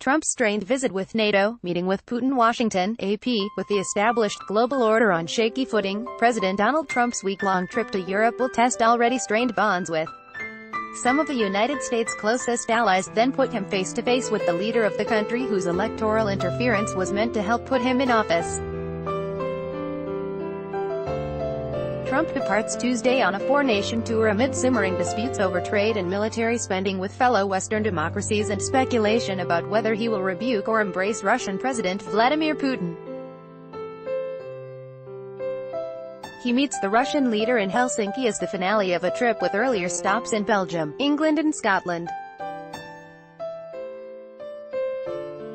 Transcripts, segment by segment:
Trump's strained visit with NATO, meeting with Putin. Washington, AP, with the established global order on shaky footing, President Donald Trump's week-long trip to Europe will test already strained bonds with some of the United States' closest allies, then put him face-to-face with the leader of the country whose electoral interference was meant to help put him in office. Trump departs Tuesday on a four-nation tour amid simmering disputes over trade and military spending with fellow Western democracies and speculation about whether he will rebuke or embrace Russian President Vladimir Putin. He meets the Russian leader in Helsinki as the finale of a trip with earlier stops in Belgium, England and Scotland.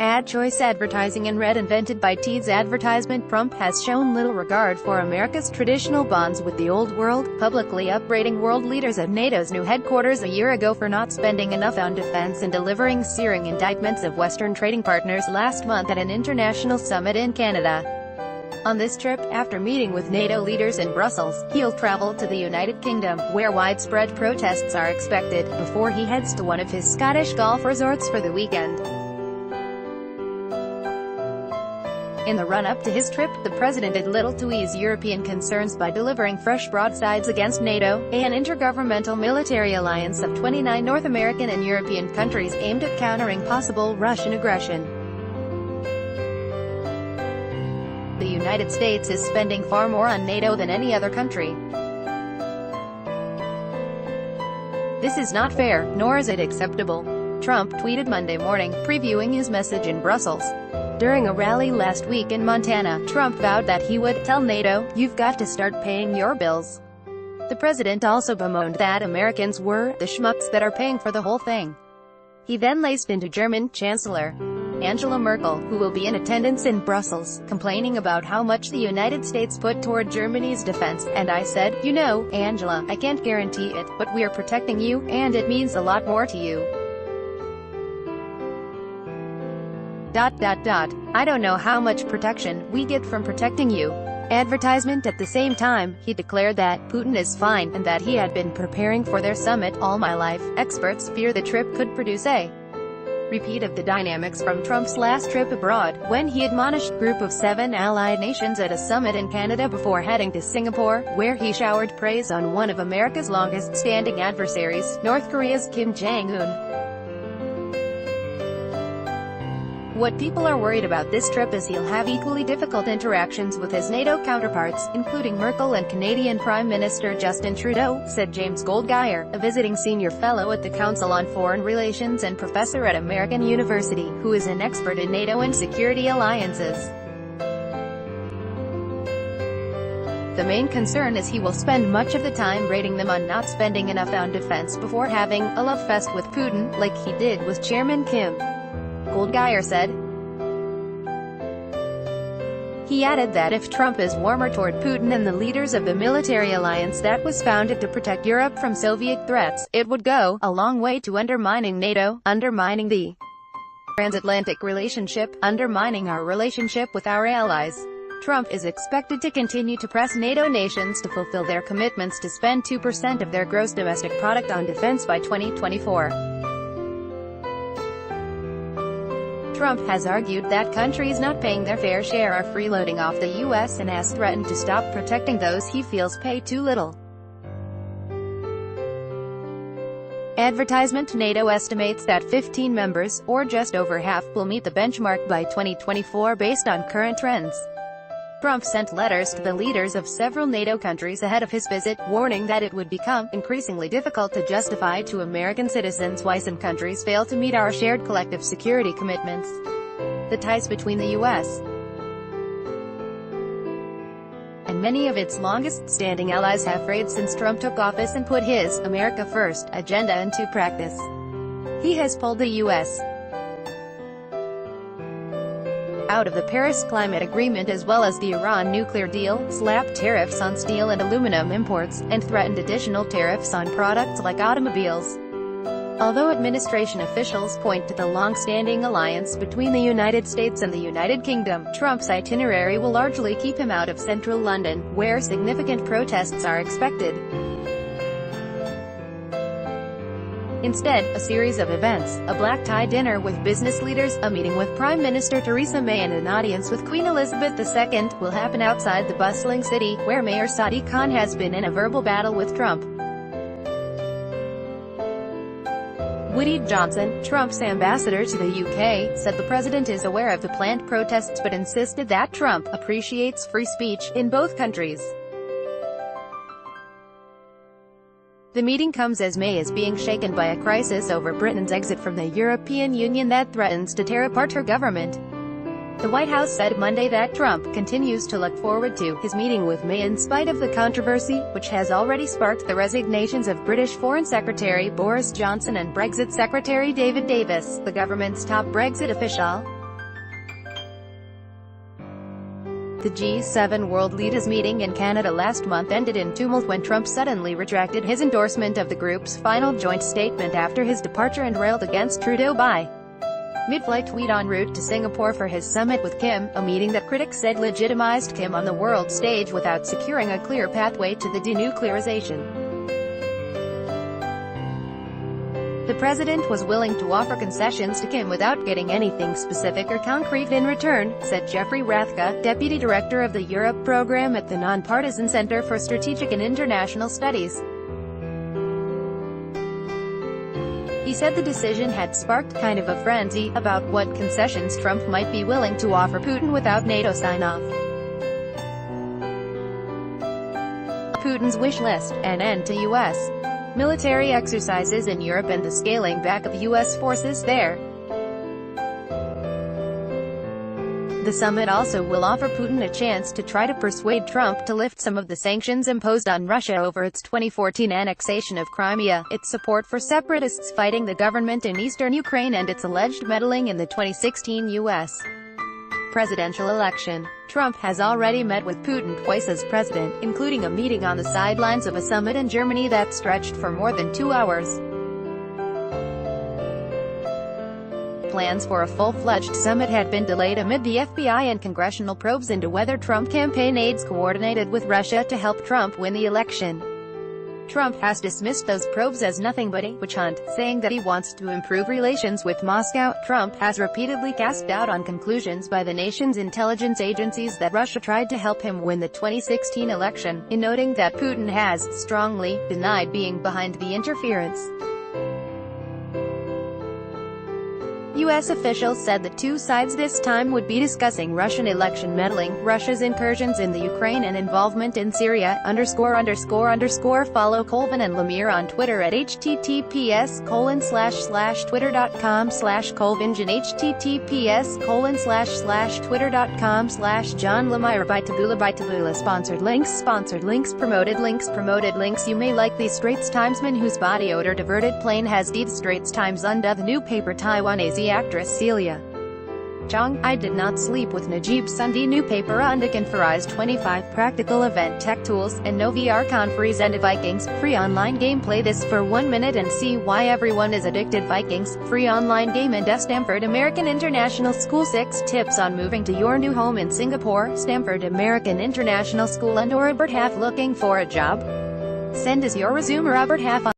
Ad choice advertising and red invented by Teed's advertisement. Trump has shown little regard for America's traditional bonds with the old world, publicly upbraiding world leaders at NATO's new headquarters a year ago for not spending enough on defense and delivering searing indictments of Western trading partners last month at an international summit in Canada. On this trip, after meeting with NATO leaders in Brussels, he'll travel to the United Kingdom, where widespread protests are expected, before he heads to one of his Scottish golf resorts for the weekend. In the run-up to his trip, the president did little to ease European concerns by delivering fresh broadsides against NATO, an intergovernmental military alliance of 29 North American and European countries aimed at countering possible Russian aggression. The United States is spending far more on NATO than any other country. This is not fair, nor is it acceptable, Trump tweeted Monday morning, previewing his message in Brussels. During a rally last week in Montana, Trump vowed that he would tell NATO, "You've got to start paying your bills." The president also bemoaned that Americans were the schmucks that are paying for the whole thing. He then laced into German Chancellor Angela Merkel, who will be in attendance in Brussels, complaining about how much the United States put toward Germany's defense, and I said, "You know, Angela, I can't guarantee it, but we're protecting you, and it means a lot more to you." I don't know how much protection we get from protecting you. Advertisement. At the same time, he declared that Putin is fine, and that he had been preparing for their summit all my life. Experts fear the trip could produce a repeat of the dynamics from Trump's last trip abroad, when he admonished group of 7 allied nations at a summit in Canada before heading to Singapore, where he showered praise on one of America's longest-standing adversaries, North Korea's Kim Jong-un. What people are worried about this trip is he'll have equally difficult interactions with his NATO counterparts, including Merkel and Canadian Prime Minister Justin Trudeau, said James Goldgeier, a visiting senior fellow at the Council on Foreign Relations and professor at American University, who is an expert in NATO and security alliances. The main concern is he will spend much of the time rating them on not spending enough on defense before having a love fest with Putin, like he did with Chairman Kim, Goldgeier said. He added that if Trump is warmer toward Putin and the leaders of the military alliance that was founded to protect Europe from Soviet threats, it would go a long way to undermining NATO, undermining the transatlantic relationship, undermining our relationship with our allies. Trump is expected to continue to press NATO nations to fulfill their commitments to spend 2% of their gross domestic product on defense by 2024. Trump has argued that countries not paying their fair share are freeloading off the U.S. and has threatened to stop protecting those he feels pay too little. Advertisement. NATO estimates that 15 members, or just over half, will meet the benchmark by 2024 based on current trends. Trump sent letters to the leaders of several NATO countries ahead of his visit, warning that it would become increasingly difficult to justify to American citizens why some countries fail to meet our shared collective security commitments. The ties between the U.S. and many of its longest-standing allies have frayed since Trump took office and put his "America First" agenda into practice. He has pulled the U.S. out of the Paris Climate Agreement as well as the Iran nuclear deal, slapped tariffs on steel and aluminum imports, and threatened additional tariffs on products like automobiles. Although administration officials point to the long-standing alliance between the United States and the United Kingdom, Trump's itinerary will largely keep him out of central London, where significant protests are expected. Instead, a series of events, a black-tie dinner with business leaders, a meeting with Prime Minister Theresa May and an audience with Queen Elizabeth II, will happen outside the bustling city, where Mayor Sadiq Khan has been in a verbal battle with Trump. Woody Johnson, Trump's ambassador to the UK, said the president is aware of the planned protests but insisted that Trump appreciates free speech in both countries. The meeting comes as May is being shaken by a crisis over Britain's exit from the European Union that threatens to tear apart her government. The White House said Monday that Trump continues to look forward to his meeting with May in spite of the controversy, which has already sparked the resignations of British Foreign Secretary Boris Johnson and Brexit Secretary David Davis, the government's top Brexit official. The G7 world leaders meeting in Canada last month ended in tumult when Trump suddenly retracted his endorsement of the group's final joint statement after his departure and railed against Trudeau by mid-flight tweet en route to Singapore for his summit with Kim, a meeting that critics said legitimized Kim on the world stage without securing a clear pathway to the denuclearization. The president was willing to offer concessions to Kim without getting anything specific or concrete in return, said Jeffrey Rathke, deputy director of the Europe program at the Nonpartisan Center for Strategic and International Studies. He said the decision had sparked kind of a frenzy about what concessions Trump might be willing to offer Putin without NATO sign-off. Putin's wish list, an end to U.S. military exercises in Europe and the scaling back of U.S. forces there. The summit also will offer Putin a chance to try to persuade Trump to lift some of the sanctions imposed on Russia over its 2014 annexation of Crimea, its support for separatists fighting the government in eastern Ukraine and its alleged meddling in the 2016 U.S. presidential election. Trump has already met with Putin twice as president, including a meeting on the sidelines of a summit in Germany that stretched for more than 2 hours. Plans for a full-fledged summit had been delayed amid the FBI and congressional probes into whether Trump campaign aides coordinated with Russia to help Trump win the election. Trump has dismissed those probes as nothing but a witch hunt, saying that he wants to improve relations with Moscow. Trump has repeatedly cast doubt on conclusions by the nation's intelligence agencies that Russia tried to help him win the 2016 election, in noting that Putin has strongly denied being behind the interference. U.S. officials said the two sides this time would be discussing Russian election meddling, Russia's incursions in the Ukraine and involvement in Syria, ____. Follow Colvin and Lemire on Twitter at https://twitter.com/colvinge and https://twitter.com/John Lemire. By Taboola. Sponsored links, promoted links. You may like the Straits Timesman whose body odor diverted plane has deed. Straits Times. Under the new paper, Taiwanese actress Celia Chong, I did not sleep with Najib Sunday. New paper Undikan Farais 25 practical event tech tools, and no VR conferees and Vikings, free online game. Play this for 1 minute and see why everyone is addicted. Vikings, free online game. And Stanford American International School. 6 tips on moving to your new home in Singapore. Stanford American International School. And Robert Half looking for a job? Send us your resume. Robert Half on